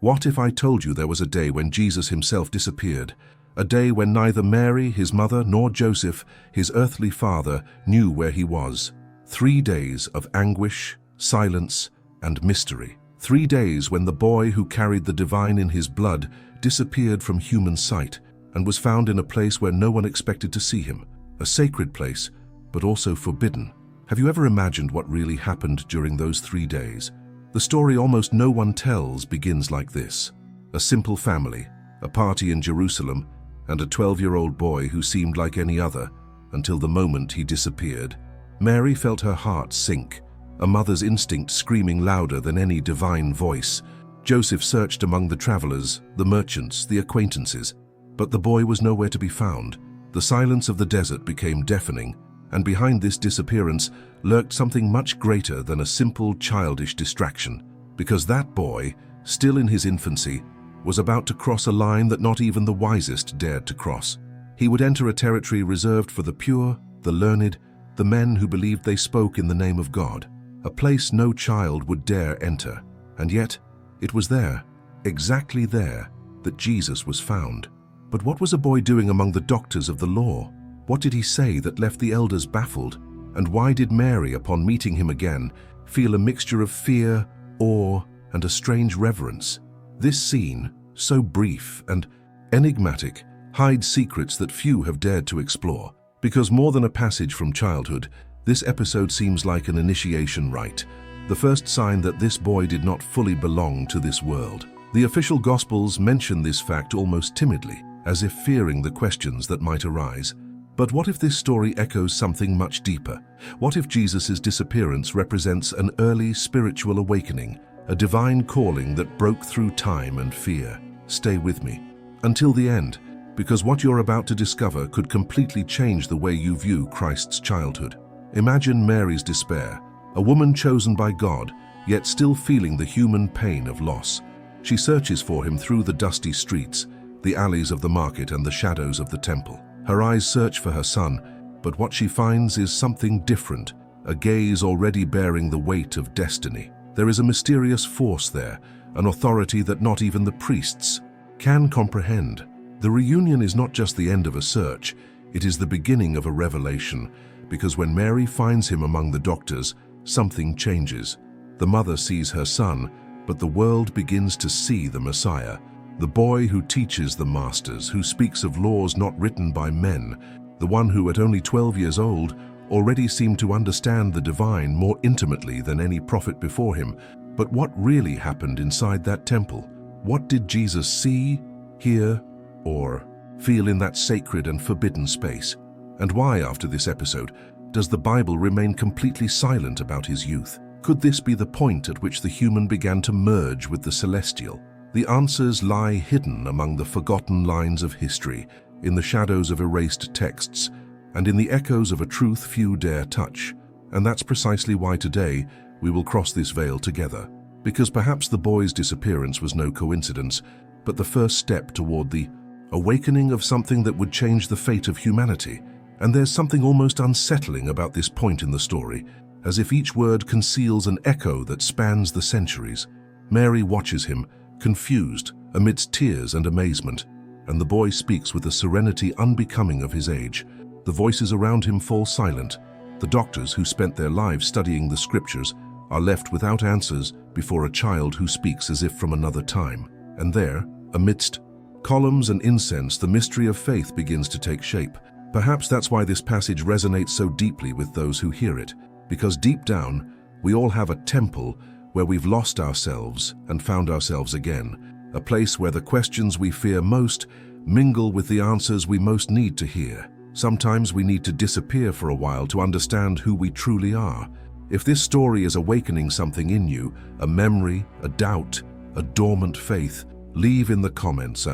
What if I told you there was a day when Jesus himself disappeared? A day when neither Mary, his mother, nor Joseph, his earthly father, knew where he was. 3 days of anguish, silence, and mystery. 3 days when the boy who carried the divine in his blood disappeared from human sight and was found in a place where no one expected to see him. A sacred place, but also forbidden. Have you ever imagined what really happened during those 3 days? The story almost no one tells begins like this. A simple family, a party in Jerusalem, and a 12-year-old boy who seemed like any other until the moment he disappeared. Mary felt her heart sink, a mother's instinct screaming louder than any divine voice. Joseph searched among the travelers, the merchants, the acquaintances, but the boy was nowhere to be found. The silence of the desert became deafening, and behind this disappearance lurked something much greater than a simple childish distraction, because that boy, still in his infancy, was about to cross a line that not even the wisest dared to cross. He would enter a territory reserved for the pure, the learned, the men who believed they spoke in the name of God, a place no child would dare enter. And yet, it was there, exactly there, that Jesus was found. But what was a boy doing among the doctors of the law? What did he say that left the elders baffled? And why did Mary, upon meeting him again, feel a mixture of fear, awe, and a strange reverence? This scene, so brief and enigmatic, hides secrets that few have dared to explore. Because more than a passage from childhood, this episode seems like an initiation rite, the first sign that this boy did not fully belong to this world. The official Gospels mention this fact almost timidly, as if fearing the questions that might arise. But what if this story echoes something much deeper? What if Jesus' disappearance represents an early spiritual awakening, a divine calling that broke through time and fear? Stay with me until the end, because what you're about to discover could completely change the way you view Christ's childhood. Imagine Mary's despair, a woman chosen by God, yet still feeling the human pain of loss. She searches for him through the dusty streets, the alleys of the market and the shadows of the temple. Her eyes search for her son, but what she finds is something different, a gaze already bearing the weight of destiny. There is a mysterious force there, an authority that not even the priests can comprehend. The reunion is not just the end of a search, it is the beginning of a revelation, because when Mary finds him among the doctors, something changes. The mother sees her son, but the world begins to see the Messiah, the boy who teaches the masters, who speaks of laws not written by men, the one who at only 12 years old already seemed to understand the divine more intimately than any prophet before him. But what really happened inside that temple? What did Jesus see, hear, or feel in that sacred and forbidden space? And why, after this episode, does the Bible remain completely silent about his youth? Could this be the point at which the human began to merge with the celestial? The answers lie hidden among the forgotten lines of history, in the shadows of erased texts, and in the echoes of a truth few dare touch. And that's precisely why today we will cross this veil together. Because perhaps the boy's disappearance was no coincidence, but the first step toward the awakening of something that would change the fate of humanity. And there's something almost unsettling about this point in the story, as if each word conceals an echo that spans the centuries. Mary watches him, confused, amidst tears and amazement, and the boy speaks with a serenity unbecoming of his age. The voices around him fall silent. The doctors who spent their lives studying the scriptures are left without answers before a child who speaks as if from another time. And there, amidst columns and incense, the mystery of faith begins to take shape. Perhaps that's why this passage resonates so deeply with those who hear it, because deep down, we all have a temple where we've lost ourselves and found ourselves again, a place where the questions we fear most mingle with the answers we most need to hear. Sometimes we need to disappear for a while to understand who we truly are. If this story is awakening something in you, a memory, a doubt, a dormant faith, leave in the comments,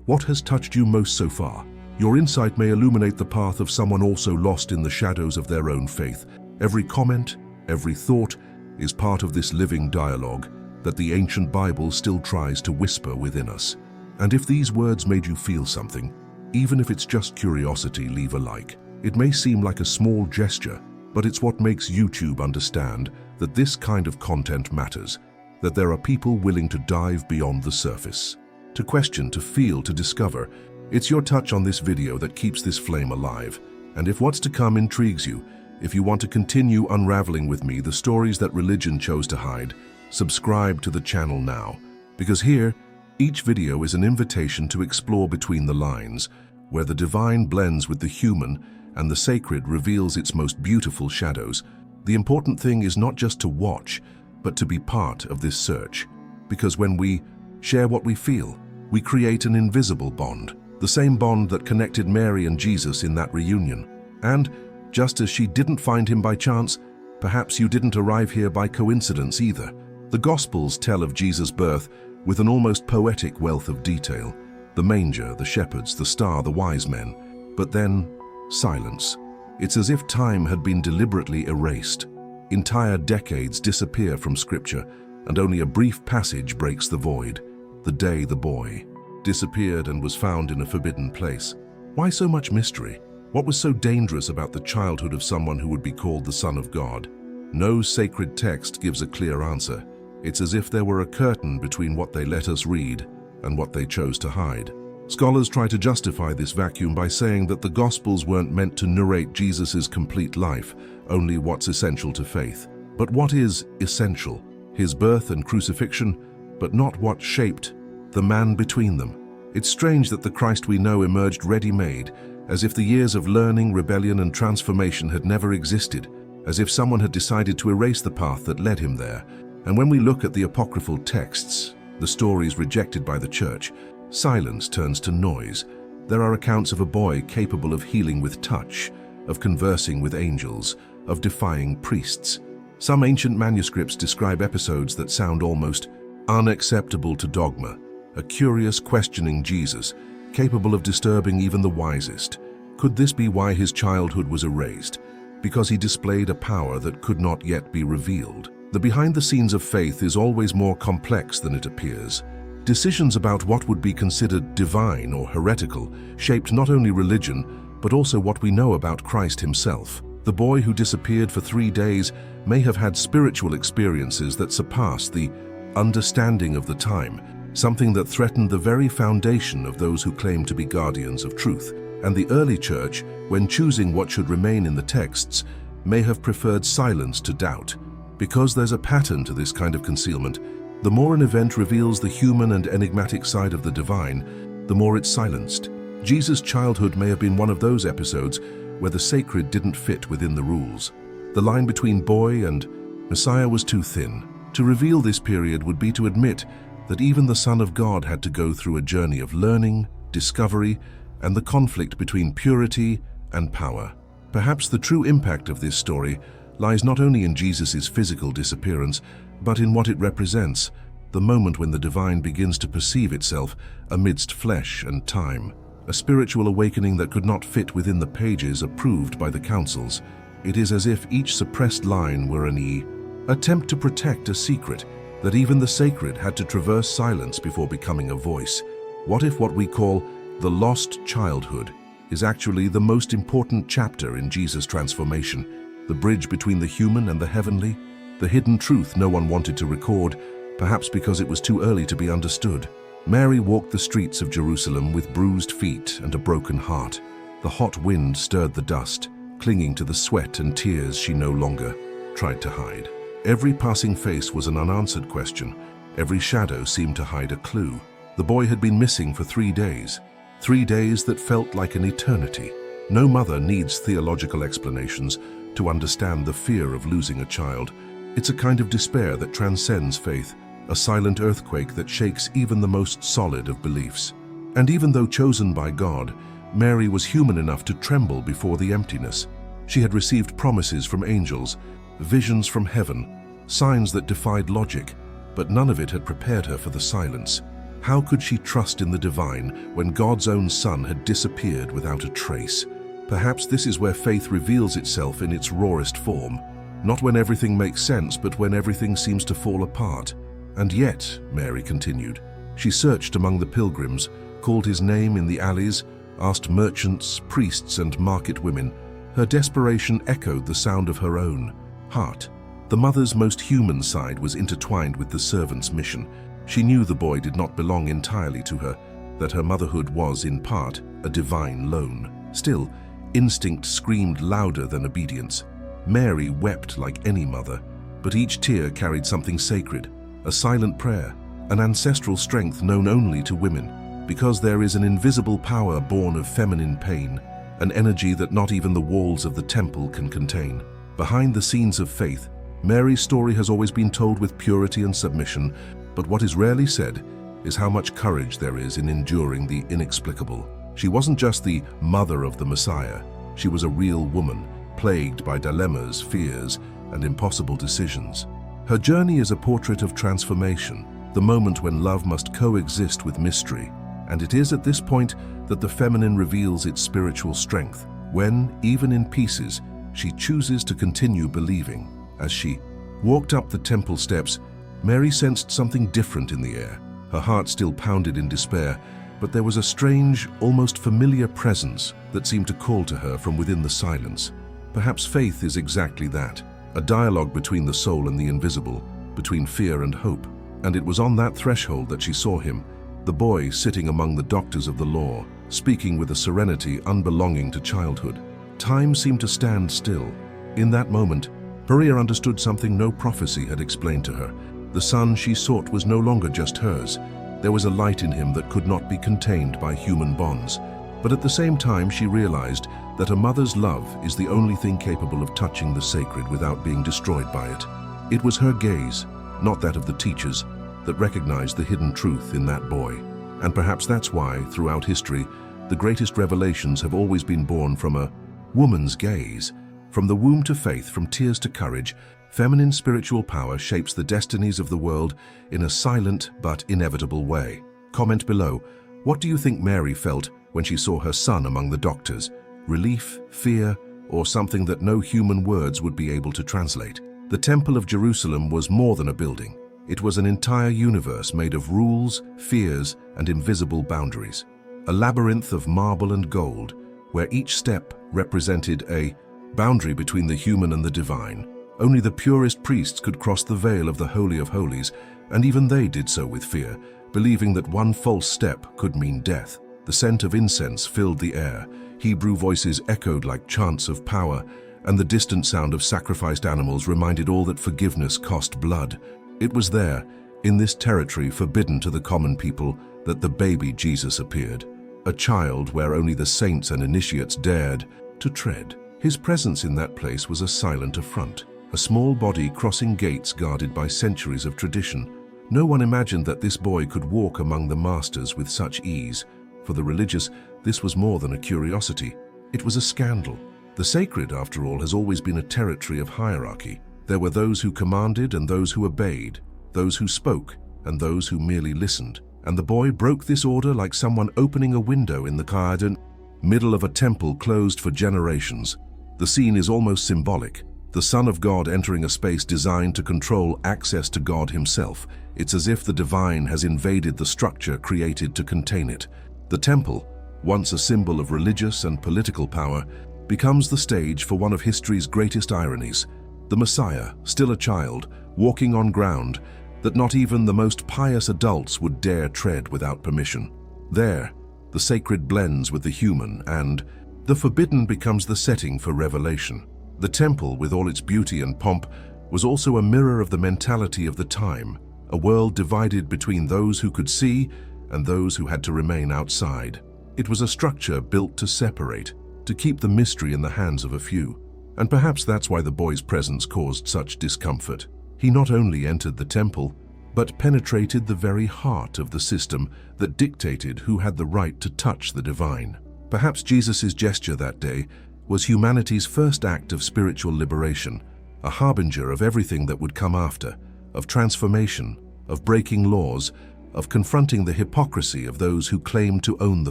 what has touched you most so far? Your insight may illuminate the path of someone also lost in the shadows of their own faith. Every comment, every thought is part of this living dialogue that the ancient Bible still tries to whisper within us. And if these words made you feel something, even if it's just curiosity, leave a like. It may seem like a small gesture, but it's what makes YouTube understand that this kind of content matters. that there are people willing to dive beyond the surface. To question, to feel, to discover. It's your touch on this video that keeps this flame alive. And if what's to come intrigues you, if you want to continue unraveling with me the stories that religion chose to hide, subscribe to the channel now. Because here, each video is an invitation to explore between the lines, where the divine blends with the human and the sacred reveals its most beautiful shadows. The important thing is not just to watch, but to be part of this search. Because when we share what we feel, we create an invisible bond, the same bond that connected Mary and Jesus in that reunion. And just as she didn't find him by chance, perhaps you didn't arrive here by coincidence either. The Gospels tell of Jesus' birth with an almost poetic wealth of detail. The manger, the shepherds, the star, the wise men. But then, silence. It's as if time had been deliberately erased. Entire decades disappear from Scripture, and only a brief passage breaks the void. The day the boy disappeared and was found in a forbidden place. Why so much mystery? What was so dangerous about the childhood of someone who would be called the Son of God? No sacred text gives a clear answer. It's as if there were a curtain between what they let us read and what they chose to hide. Scholars try to justify this vacuum by saying that the Gospels weren't meant to narrate Jesus' complete life, only what's essential to faith. But what is essential? His birth and crucifixion, but not what shaped the man between them. It's strange that the Christ we know emerged ready-made, as if the years of learning, rebellion, and transformation had never existed, as if someone had decided to erase the path that led him there. And when we look at the apocryphal texts, the stories rejected by the church, silence turns to noise. There are accounts of a boy capable of healing with touch, of conversing with angels, of defying priests. Some ancient manuscripts describe episodes that sound almost unacceptable to dogma. A curious, questioning Jesus, capable of disturbing even the wisest. Could this be why his childhood was erased? Because he displayed a power that could not yet be revealed. The behind the scenes of faith is always more complex than it appears. Decisions about what would be considered divine or heretical shaped not only religion, but also what we know about Christ himself. The boy who disappeared for 3 days may have had spiritual experiences that surpassed the understanding of the time, something that threatened the very foundation of those who claim to be guardians of truth. And the early church, when choosing what should remain in the texts, may have preferred silence to doubt. Because there's a pattern to this kind of concealment, the more an event reveals the human and enigmatic side of the divine, the more it's silenced. Jesus' childhood may have been one of those episodes where the sacred didn't fit within the rules. The line between boy and Messiah was too thin. To reveal this period would be to admit that even the Son of God had to go through a journey of learning, discovery, and the conflict between purity and power. Perhaps the true impact of this story lies not only in Jesus' physical disappearance, but in what it represents, the moment when the divine begins to perceive itself amidst flesh and time. A spiritual awakening that could not fit within the pages approved by the councils. It is as if each suppressed line were an attempt to protect a secret, that even the sacred had to traverse silence before becoming a voice. What if what we call the lost childhood is actually the most important chapter in Jesus' transformation, the bridge between the human and the heavenly, the hidden truth no one wanted to record, perhaps because it was too early to be understood? Mary walked the streets of Jerusalem with bruised feet and a broken heart. The hot wind stirred the dust, clinging to the sweat and tears she no longer tried to hide. Every passing face was an unanswered question. Every shadow seemed to hide a clue. The boy had been missing for 3 days. 3 days that felt like an eternity. No mother needs theological explanations to understand the fear of losing a child. It's a kind of despair that transcends faith, a silent earthquake that shakes even the most solid of beliefs. And even though chosen by God, Mary was human enough to tremble before the emptiness. She had received promises from angels, visions from heaven, signs that defied logic, but none of it had prepared her for the silence. How could she trust in the divine when God's own Son had disappeared without a trace? Perhaps this is where faith reveals itself in its rawest form. Not when everything makes sense, but when everything seems to fall apart. And yet, Mary continued, she searched among the pilgrims, called his name in the alleys, asked merchants, priests, and market women. Her desperation echoed the sound of her own heart. The mother's most human side was intertwined with the servant's mission. She knew the boy did not belong entirely to her, that her motherhood was, in part, a divine loan. Still, instinct screamed louder than obedience. Mary wept like any mother, but each tear carried something sacred, a silent prayer, an ancestral strength known only to women, because there is an invisible power born of feminine pain, an energy that not even the walls of the temple can contain. Behind the scenes of faith, Mary's story has always been told with purity and submission, but what is rarely said is how much courage there is in enduring the inexplicable. She wasn't just the mother of the Messiah, she was a real woman, plagued by dilemmas, fears, and impossible decisions. Her journey is a portrait of transformation, the moment when love must coexist with mystery, and it is at this point that the feminine reveals its spiritual strength, when, even in pieces, she chooses to continue believing. As she walked up the temple steps, Mary sensed something different in the air. Her heart still pounded in despair, but there was a strange, almost familiar presence that seemed to call to her from within the silence. Perhaps faith is exactly that, a dialogue between the soul and the invisible, between fear and hope. And it was on that threshold that she saw him, the boy sitting among the doctors of the law, speaking with a serenity unbelonging to childhood. Time seemed to stand still. In that moment, Maria understood something no prophecy had explained to her. The son she sought was no longer just hers. There was a light in him that could not be contained by human bonds. But at the same time, she realized that a mother's love is the only thing capable of touching the sacred without being destroyed by it. It was her gaze, not that of the teachers, that recognized the hidden truth in that boy. And perhaps that's why, throughout history, the greatest revelations have always been born from a woman's gaze. From the womb to faith, from tears to courage, feminine spiritual power shapes the destinies of the world in a silent but inevitable way. Comment below, what do you think Mary felt when she saw her son among the doctors? Relief, fear, or something that no human words would be able to translate? The Temple of Jerusalem was more than a building. It was an entire universe made of rules, fears, and invisible boundaries. A labyrinth of marble and gold, where each step represented a boundary between the human and the divine. Only the purest priests could cross the veil of the Holy of Holies, and even they did so with fear, believing that one false step could mean death. The scent of incense filled the air, Hebrew voices echoed like chants of power, and the distant sound of sacrificed animals reminded all that forgiveness cost blood. It was there, in this territory forbidden to the common people, that the baby Jesus appeared, a child where only the saints and initiates dared to tread. His presence in that place was a silent affront, a small body crossing gates guarded by centuries of tradition. No one imagined that this boy could walk among the masters with such ease. For the religious, this was more than a curiosity. It was a scandal. The sacred, after all, has always been a territory of hierarchy. There were those who commanded and those who obeyed, those who spoke and those who merely listened. And the boy broke this order like someone opening a window in the garden, middle of a temple closed for generations. The scene is almost symbolic. The Son of God entering a space designed to control access to God himself. It's as if the divine has invaded the structure created to contain it. The temple, once a symbol of religious and political power, becomes the stage for one of history's greatest ironies. The Messiah, still a child, walking on ground that not even the most pious adults would dare tread without permission. There, the sacred blends with the human, and the forbidden becomes the setting for revelation. The temple, with all its beauty and pomp, was also a mirror of the mentality of the time, a world divided between those who could see and those who had to remain outside. It was a structure built to separate, to keep the mystery in the hands of a few. And perhaps that's why the boy's presence caused such discomfort. He not only entered the temple, but penetrated the very heart of the system that dictated who had the right to touch the divine. Perhaps Jesus' gesture that day was humanity's first act of spiritual liberation, a harbinger of everything that would come after, of transformation, of breaking laws, of confronting the hypocrisy of those who claimed to own the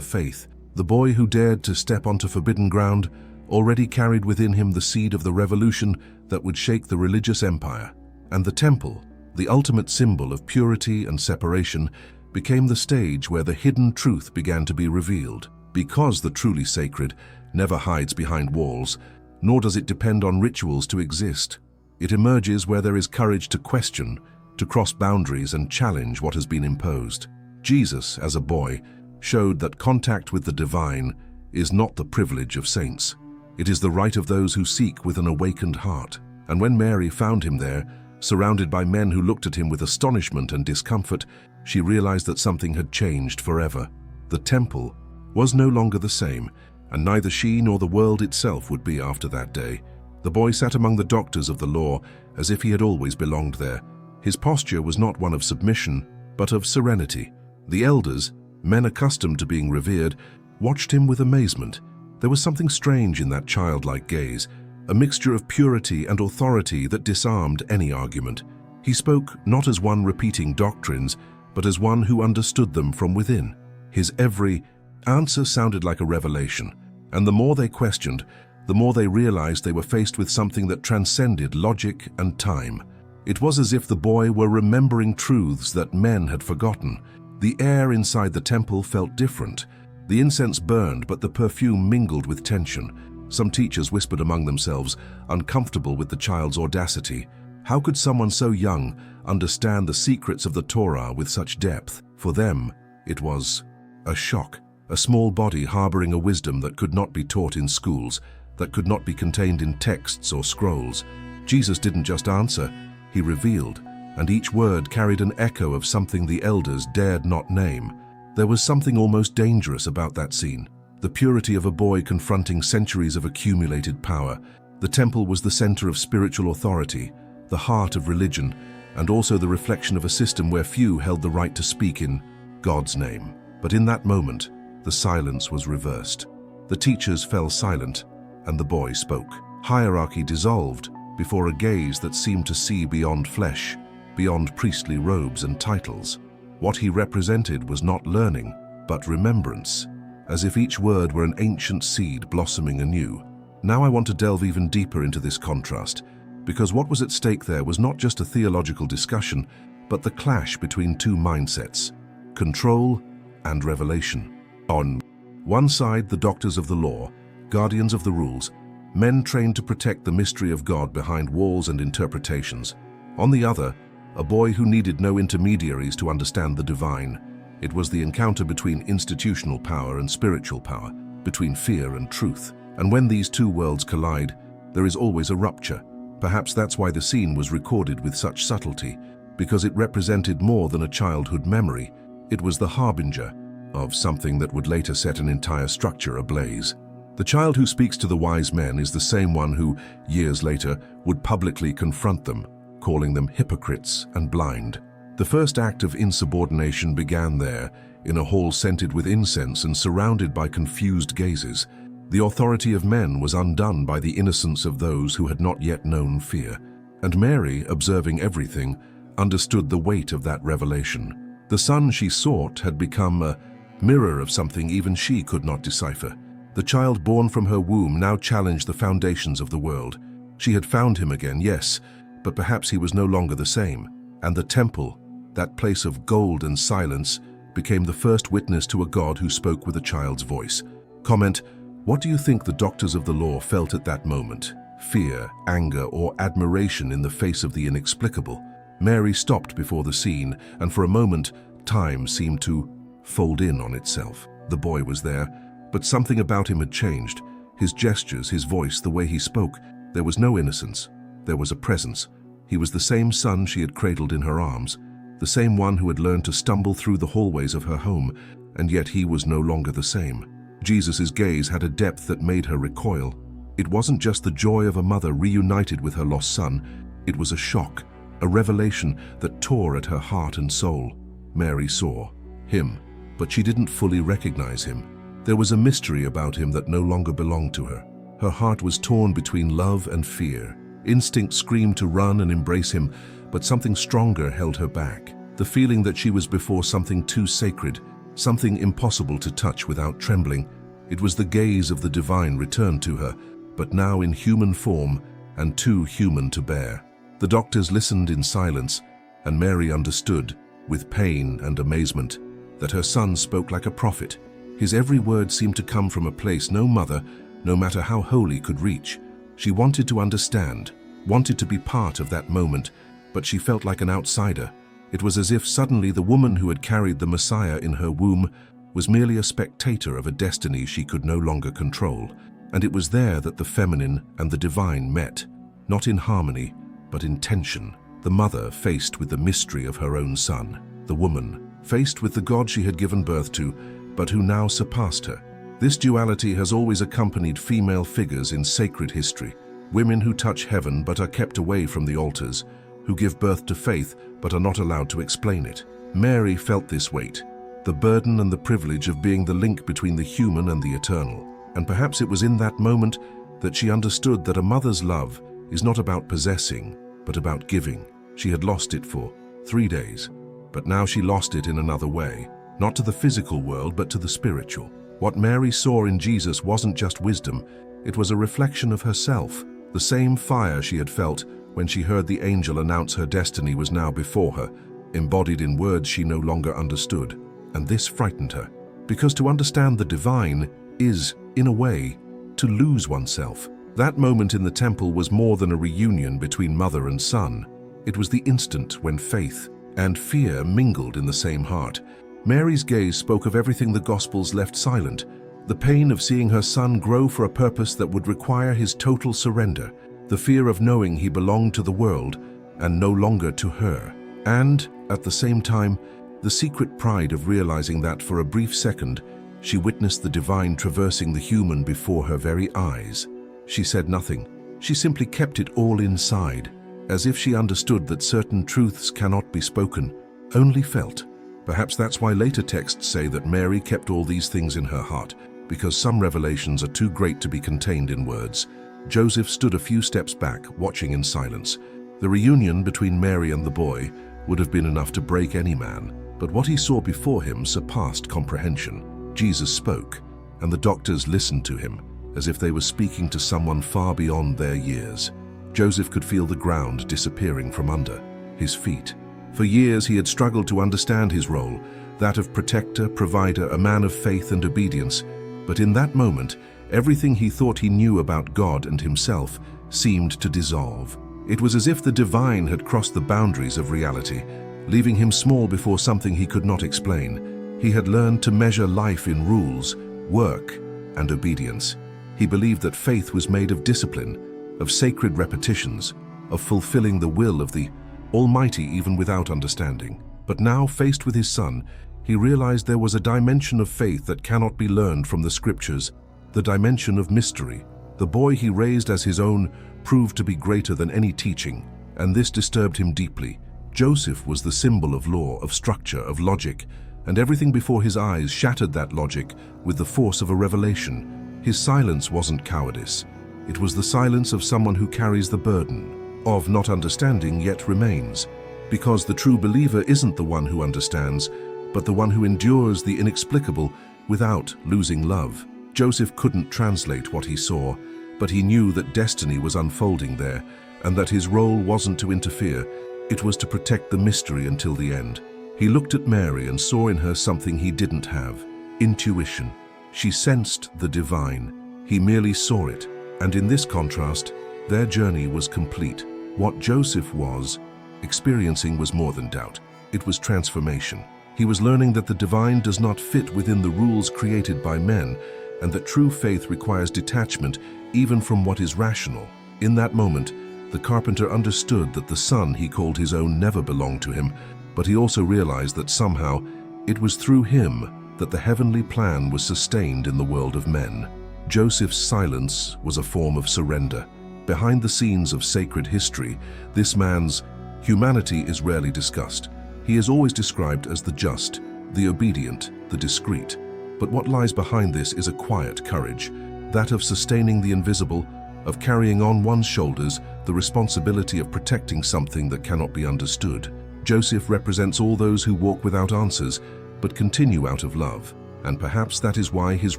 faith. The boy who dared to step onto forbidden ground already carried within him the seed of the revolution that would shake the religious empire. And the temple, the ultimate symbol of purity and separation, became the stage where the hidden truth began to be revealed. Because the truly sacred never hides behind walls, nor does it depend on rituals to exist. It emerges where there is courage to question, to cross boundaries and challenge what has been imposed. Jesus, as a boy, showed that contact with the divine is not the privilege of saints. It is the right of those who seek with an awakened heart. And when Mary found him there, surrounded by men who looked at him with astonishment and discomfort, she realized that something had changed forever. The temple was no longer the same, and neither she nor the world itself would be after that day. The boy sat among the doctors of the law as if he had always belonged there. His posture was not one of submission, but of serenity. The elders, men accustomed to being revered, watched him with amazement. There was something strange in that childlike gaze, a mixture of purity and authority that disarmed any argument. He spoke not as one repeating doctrines, but as one who understood them from within. His every answer sounded like a revelation, and the more they questioned, the more they realized they were faced with something that transcended logic and time. It was as if the boy were remembering truths that men had forgotten. The air inside the temple felt different. The incense burned, but the perfume mingled with tension. Some teachers whispered among themselves, uncomfortable with the child's audacity. How could someone so young understand the secrets of the Torah with such depth? For them, it was a shock. A small body harboring a wisdom that could not be taught in schools, that could not be contained in texts or scrolls. Jesus didn't just answer, he revealed, and each word carried an echo of something the elders dared not name. There was something almost dangerous about that scene. The purity of a boy confronting centuries of accumulated power. The temple was the center of spiritual authority, the heart of religion, and also the reflection of a system where few held the right to speak in God's name. But in that moment, the silence was reversed. The teachers fell silent, and the boy spoke. Hierarchy dissolved before a gaze that seemed to see beyond flesh, beyond priestly robes and titles. What he represented was not learning, but remembrance, as if each word were an ancient seed blossoming anew. Now I want to delve even deeper into this contrast, because what was at stake there was not just a theological discussion, but the clash between two mindsets: control and revelation. On one side, the doctors of the law, guardians of the rules, men trained to protect the mystery of God behind walls and interpretations. On the other, a boy who needed no intermediaries to understand the divine. It was the encounter between institutional power and spiritual power, between fear and truth. And when these two worlds collide, there is always a rupture. Perhaps that's why the scene was recorded with such subtlety, because it represented more than a childhood memory. It was the harbinger of something that would later set an entire structure ablaze. The child who speaks to the wise men is the same one who, years later, would publicly confront them, calling them hypocrites and blind. The first act of insubordination began there, in a hall scented with incense and surrounded by confused gazes. The authority of men was undone by the innocence of those who had not yet known fear. And Mary, observing everything, understood the weight of that revelation. The son she sought had become a mirror of something even she could not decipher. The child born from her womb now challenged the foundations of the world. She had found him again, yes, but perhaps he was no longer the same. And the temple, that place of gold and silence, became the first witness to a God who spoke with a child's voice. Comment: what do you think the doctors of the law felt at that moment? Fear, anger, or admiration in the face of the inexplicable? Mary stopped before the scene, and for a moment, time seemed to fold in on itself. The boy was there, but something about him had changed. His gestures, his voice, the way he spoke. There was no innocence. There was a presence. He was the same son she had cradled in her arms, the same one who had learned to stumble through the hallways of her home, and yet he was no longer the same. Jesus' gaze had a depth that made her recoil. It wasn't just the joy of a mother reunited with her lost son. It was a shock, a revelation that tore at her heart and soul. Mary saw him, but she didn't fully recognize him. There was a mystery about him that no longer belonged to her. Her heart was torn between love and fear. Instinct screamed to run and embrace him, but something stronger held her back. The feeling that she was before something too sacred, something impossible to touch without trembling. It was the gaze of the divine returned to her, but now in human form and too human to bear. The doctors listened in silence, and Mary understood, with pain and amazement, that her son spoke like a prophet. His every word seemed to come from a place no mother, no matter how holy, could reach. She wanted to understand, wanted to be part of that moment, but she felt like an outsider. It was as if suddenly the woman who had carried the Messiah in her womb was merely a spectator of a destiny she could no longer control. And it was there that the feminine and the divine met, not in harmony, but in tension. The mother faced with the mystery of her own son, the woman faced with the God she had given birth to, but who now surpassed her. This duality has always accompanied female figures in sacred history. Women who touch heaven but are kept away from the altars, who give birth to faith but are not allowed to explain it. Mary felt this weight, the burden and the privilege of being the link between the human and the eternal. And perhaps it was in that moment that she understood that a mother's love is not about possessing, but about giving. She had lost it for 3 days, but now she lost it in another way, not to the physical world, but to the spiritual. What Mary saw in Jesus wasn't just wisdom, it was a reflection of herself. The same fire she had felt when she heard the angel announce her destiny was now before her, embodied in words she no longer understood. And this frightened her, because to understand the divine is, in a way, to lose oneself. That moment in the temple was more than a reunion between mother and son. It was the instant when faith and fear mingled in the same heart. Mary's gaze spoke of everything the Gospels left silent, the pain of seeing her son grow for a purpose that would require his total surrender, the fear of knowing he belonged to the world and no longer to her, and, at the same time, the secret pride of realizing that for a brief second, she witnessed the divine traversing the human before her very eyes. She said nothing. She simply kept it all inside, as if she understood that certain truths cannot be spoken, only felt. Perhaps that's why later texts say that Mary kept all these things in her heart, because some revelations are too great to be contained in words. Joseph stood a few steps back, watching in silence. The reunion between Mary and the boy would have been enough to break any man, but what he saw before him surpassed comprehension. Jesus spoke, and the doctors listened to him, as if they were speaking to someone far beyond their years. Joseph could feel the ground disappearing from under his feet. For years he had struggled to understand his role, that of protector, provider, a man of faith and obedience. But in that moment, everything he thought he knew about God and himself seemed to dissolve. It was as if the divine had crossed the boundaries of reality, leaving him small before something he could not explain. He had learned to measure life in rules, work, and obedience. He believed that faith was made of discipline, of sacred repetitions, of fulfilling the will of the Almighty even without understanding. But now, faced with his son, he realized there was a dimension of faith that cannot be learned from the scriptures, the dimension of mystery. The boy he raised as his own proved to be greater than any teaching, and this disturbed him deeply. Joseph was the symbol of law, of structure, of logic, and everything before his eyes shattered that logic with the force of a revelation. His silence wasn't cowardice. It was the silence of someone who carries the burden of not understanding yet remains, because the true believer isn't the one who understands, but the one who endures the inexplicable without losing love. Joseph couldn't translate what he saw, but he knew that destiny was unfolding there, and that his role wasn't to interfere, it was to protect the mystery until the end. He looked at Mary and saw in her something he didn't have: intuition. She sensed the divine. He merely saw it, and in this contrast, their journey was complete. What Joseph was experiencing was more than doubt. It was transformation. He was learning that the divine does not fit within the rules created by men, and that true faith requires detachment even from what is rational. In that moment, the carpenter understood that the son he called his own never belonged to him, but he also realized that somehow it was through him that the heavenly plan was sustained in the world of men. Joseph's silence was a form of surrender. Behind the scenes of sacred history, this man's humanity is rarely discussed. He is always described as the just, the obedient, the discreet. But what lies behind this is a quiet courage, that of sustaining the invisible, of carrying on one's shoulders the responsibility of protecting something that cannot be understood. Joseph represents all those who walk without answers, but continue out of love. And perhaps that is why his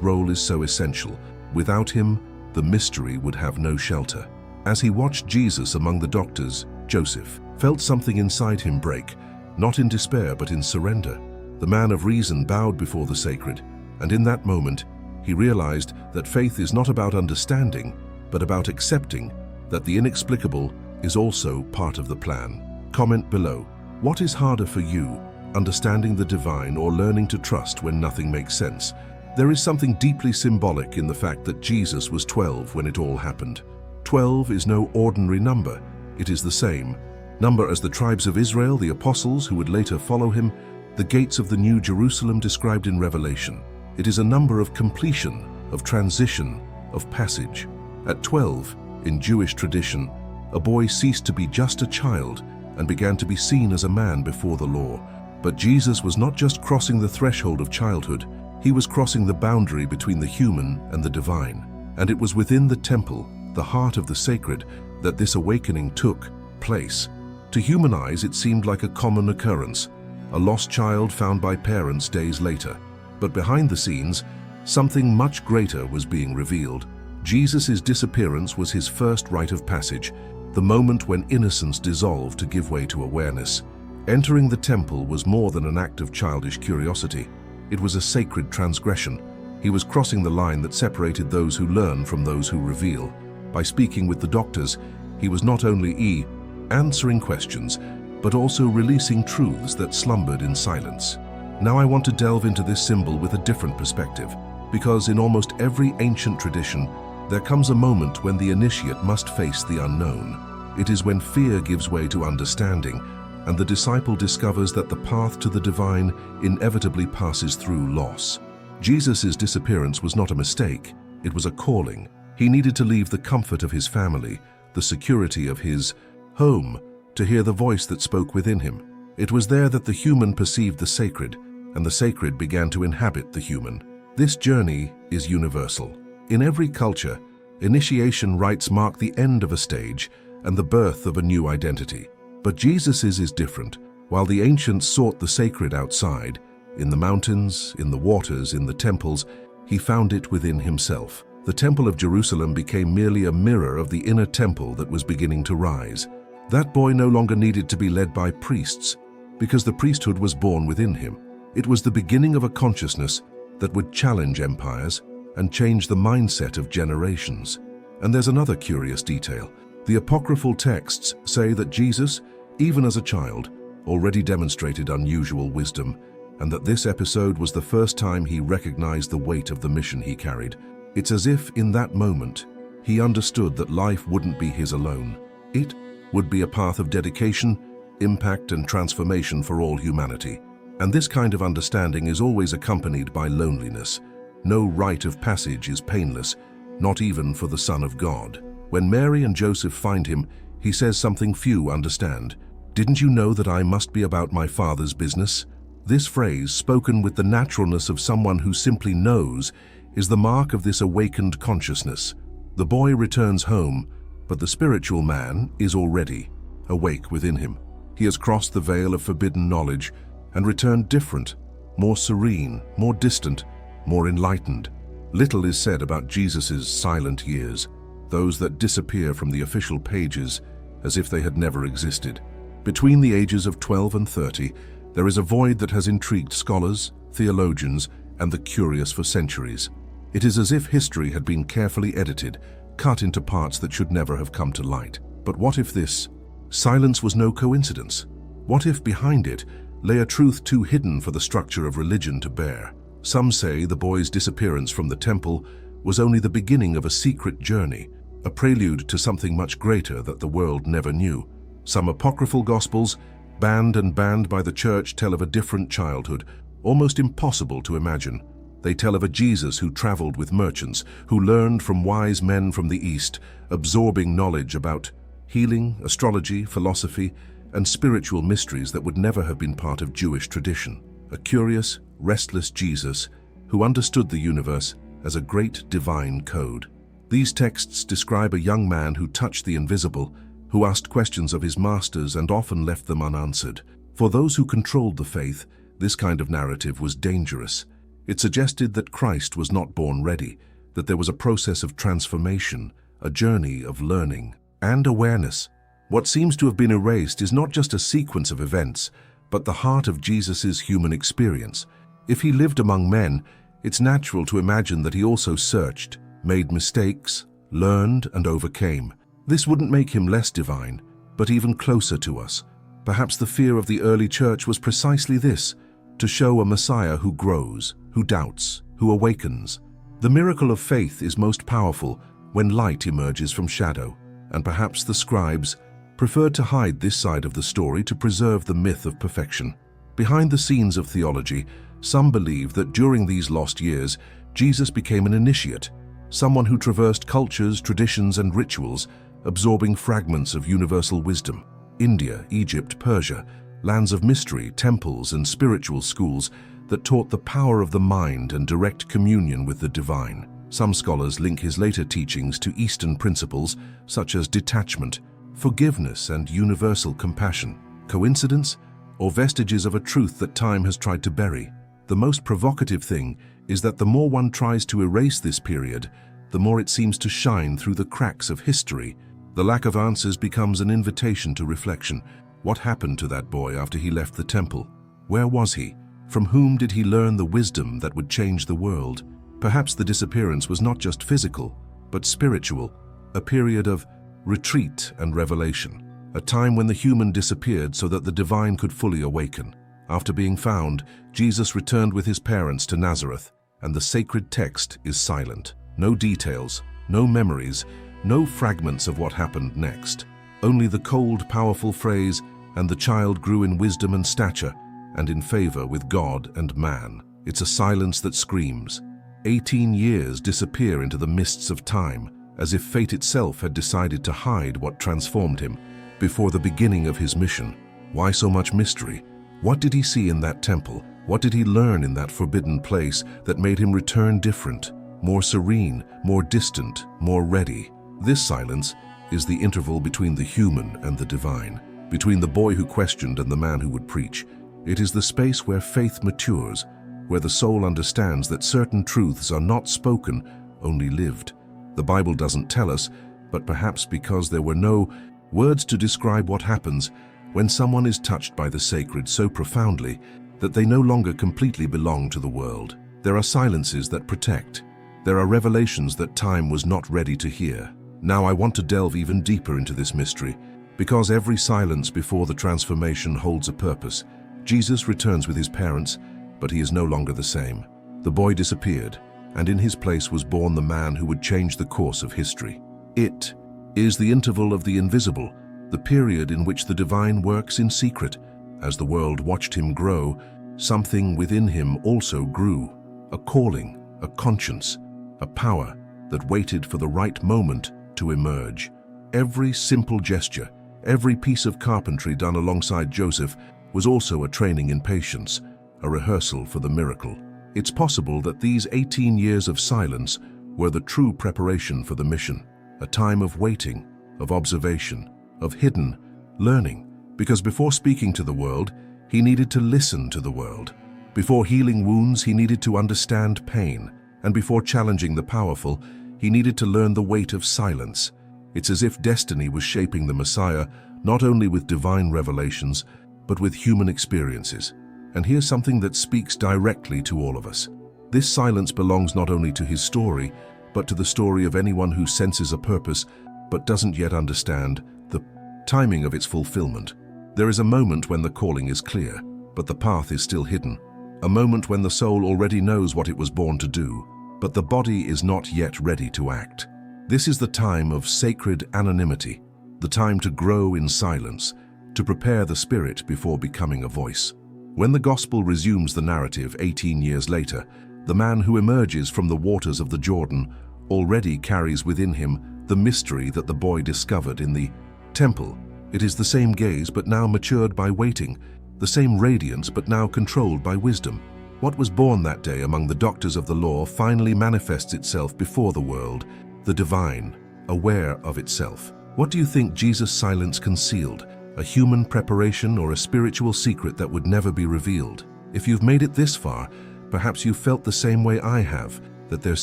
role is so essential. Without him, the mystery would have no shelter. As he watched Jesus among the doctors, Joseph felt something inside him break, not in despair but in surrender. The man of reason bowed before the sacred, and in that moment, he realized that faith is not about understanding, but about accepting that the inexplicable is also part of the plan. Comment below. What is harder for you, understanding the divine or learning to trust when nothing makes sense? There is something deeply symbolic in the fact that Jesus was 12 when it all happened. 12 is no ordinary number. It is the same number as the tribes of Israel, the apostles who would later follow him, the gates of the New Jerusalem described in Revelation. It is a number of completion, of transition, of passage. At 12, in Jewish tradition, a boy ceased to be just a child and began to be seen as a man before the law. But Jesus was not just crossing the threshold of childhood, he was crossing the boundary between the human and the divine. And it was within the temple, the heart of the sacred, that this awakening took place. To human eyes, it seemed like a common occurrence, a lost child found by parents days later. But behind the scenes, something much greater was being revealed. Jesus' disappearance was his first rite of passage, the moment when innocence dissolved to give way to awareness. Entering the temple was more than an act of childish curiosity. It was a sacred transgression. He was crossing the line that separated those who learn from those who reveal. By speaking with the doctors, he was not only answering questions, but also releasing truths that slumbered in silence. Now I want to delve into this symbol with a different perspective, because in almost every ancient tradition, there comes a moment when the initiate must face the unknown. It is when fear gives way to understanding, and the disciple discovers that the path to the divine inevitably passes through loss. Jesus' disappearance was not a mistake, it was a calling. He needed to leave the comfort of his family, the security of his home, to hear the voice that spoke within him. It was there that the human perceived the sacred, and the sacred began to inhabit the human. This journey is universal. In every culture, initiation rites mark the end of a stage and the birth of a new identity. But Jesus's is different. While the ancients sought the sacred outside, in the mountains, in the waters, in the temples, he found it within himself. The Temple of Jerusalem became merely a mirror of the inner temple that was beginning to rise. That boy no longer needed to be led by priests, because the priesthood was born within him. It was the beginning of a consciousness that would challenge empires and change the mindset of generations. And there's another curious detail. The apocryphal texts say that Jesus, even as a child, already demonstrated unusual wisdom, and that this episode was the first time he recognized the weight of the mission he carried. It's as if, in that moment, he understood that life wouldn't be his alone. It would be a path of dedication, impact, and transformation for all humanity. And this kind of understanding is always accompanied by loneliness. No rite of passage is painless, not even for the Son of God. When Mary and Joseph find him, he says something few understand. "Didn't you know that I must be about my Father's business?" This phrase, spoken with the naturalness of someone who simply knows, is the mark of this awakened consciousness. The boy returns home, but the spiritual man is already awake within him. He has crossed the veil of forbidden knowledge and returned different, more serene, more distant, more enlightened. Little is said about Jesus' silent years, those that disappear from the official pages as if they had never existed. Between the ages of 12 and 30, there is a void that has intrigued scholars, theologians, and the curious for centuries. It is as if history had been carefully edited, cut into parts that should never have come to light. But what if this silence was no coincidence? What if behind it lay a truth too hidden for the structure of religion to bear? Some say the boy's disappearance from the temple was only the beginning of a secret journey, a prelude to something much greater that the world never knew. Some apocryphal gospels, banned and banned by the church, tell of a different childhood, almost impossible to imagine. They tell of a Jesus who traveled with merchants, who learned from wise men from the East, absorbing knowledge about healing, astrology, philosophy, and spiritual mysteries that would never have been part of Jewish tradition. A curious, restless Jesus who understood the universe as a great divine code. These texts describe a young man who touched the invisible, who asked questions of his masters and often left them unanswered. For those who controlled the faith, this kind of narrative was dangerous. It suggested that Christ was not born ready, that there was a process of transformation, a journey of learning and awareness. What seems to have been erased is not just a sequence of events, but the heart of Jesus' human experience. If he lived among men, it's natural to imagine that he also searched, made mistakes, learned, and overcame. This wouldn't make him less divine. but even closer to us. Perhaps the fear of the early church was precisely this, to show a Messiah who grows, who doubts, who awakens. The miracle of faith is most powerful when light emerges from shadow, and perhaps the scribes preferred to hide this side of the story to preserve the myth of perfection. Behind the scenes of theology, some believe that during these lost years, Jesus became an initiate, someone who traversed cultures, traditions, and rituals, absorbing fragments of universal wisdom. India, Egypt, Persia, lands of mystery, temples, and spiritual schools that taught the power of the mind and direct communion with the divine. Some scholars link his later teachings to Eastern principles such as detachment, forgiveness, and universal compassion. Coincidence, or vestiges of a truth that time has tried to bury? The most provocative thing is that the more one tries to erase this period, the more it seems to shine through the cracks of history. The lack of answers becomes an invitation to reflection. What happened to that boy after he left the temple? Where was he? From whom did he learn the wisdom that would change the world? Perhaps the disappearance was not just physical, but spiritual, a period of retreat and revelation, a time when the human disappeared so that the divine could fully awaken. After being found, Jesus returned with his parents to Nazareth, and the sacred text is silent. No details, no memories, no fragments of what happened next. Only the cold, powerful phrase, "And the child grew in wisdom and stature, and in favor with God and man." It's a silence that screams. 18 years disappear into the mists of time, as if fate itself had decided to hide what transformed him before the beginning of his mission. Why so much mystery? What did he see in that temple? What did he learn in that forbidden place that made him return different, more serene, more distant, more ready? This silence is the interval between the human and the divine, between the boy who questioned and the man who would preach. It is the space where faith matures, where the soul understands that certain truths are not spoken, only lived. The Bible doesn't tell us, but perhaps because there were no words to describe what happens when someone is touched by the sacred so profoundly that they no longer completely belong to the world. There are silences that protect. There are revelations that time was not ready to hear. Now I want to delve even deeper into this mystery, because every silence before the transformation holds a purpose. Jesus returns with his parents, but he is no longer the same. The boy disappeared, and in his place was born the man who would change the course of history. It is the interval of the invisible, the period in which the divine works in secret. As the world watched him grow, something within him also grew, a calling, a conscience, a power that waited for the right moment to emerge. Every simple gesture, every piece of carpentry done alongside Joseph was also a training in patience, a rehearsal for the miracle. It's possible that these 18 years of silence were the true preparation for the mission, a time of waiting, of observation, of hidden learning, because before speaking to the world, he needed to listen to the world. Before healing wounds, he needed to understand pain, and before challenging the powerful, he needed to learn the weight of silence. It's as if destiny was shaping the Messiah, not only with divine revelations, but with human experiences. And here's something that speaks directly to all of us. This silence belongs not only to his story, but to the story of anyone who senses a purpose, but doesn't yet understand the timing of its fulfillment. There is a moment when the calling is clear, but the path is still hidden. A moment when the soul already knows what it was born to do, but the body is not yet ready to act. This is the time of sacred anonymity, the time to grow in silence, to prepare the spirit before becoming a voice. When the gospel resumes the narrative 18 years later, the man who emerges from the waters of the Jordan already carries within him the mystery that the boy discovered in the temple. It is the same gaze but now matured by waiting, the same radiance but now controlled by wisdom. What was born that day among the doctors of the law finally manifests itself before the world, the divine, aware of itself. What do you think Jesus' silence concealed? A human preparation or a spiritual secret that would never be revealed? If you've made it this far, perhaps you've felt the same way I have, that there's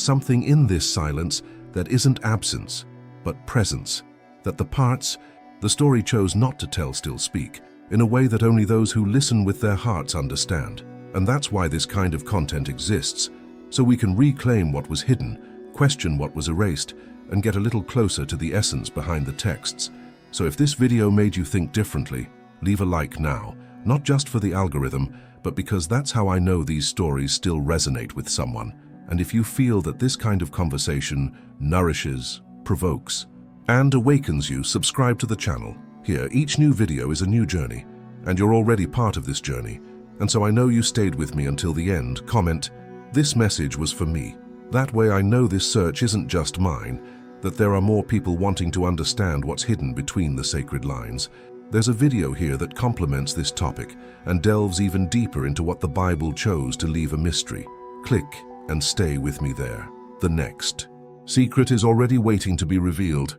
something in this silence that isn't absence, but presence, that the parts the story chose not to tell still speak, in a way that only those who listen with their hearts understand. And that's why this kind of content exists, so we can reclaim what was hidden, question what was erased, and get a little closer to the essence behind the texts. So if this video made you think differently, leave a like now, not just for the algorithm, but because that's how I know these stories still resonate with someone. And if you feel that this kind of conversation nourishes, provokes, and awakens you, subscribe to the channel. Here, each new video is a new journey, and you're already part of this journey. And so I know you stayed with me until the end. Comment, "This message was for me." That way I know this search isn't just mine, that there are more people wanting to understand what's hidden between the sacred lines. There's a video here that complements this topic and delves even deeper into what the Bible chose to leave a mystery. Click and stay with me there. The next secret is already waiting to be revealed.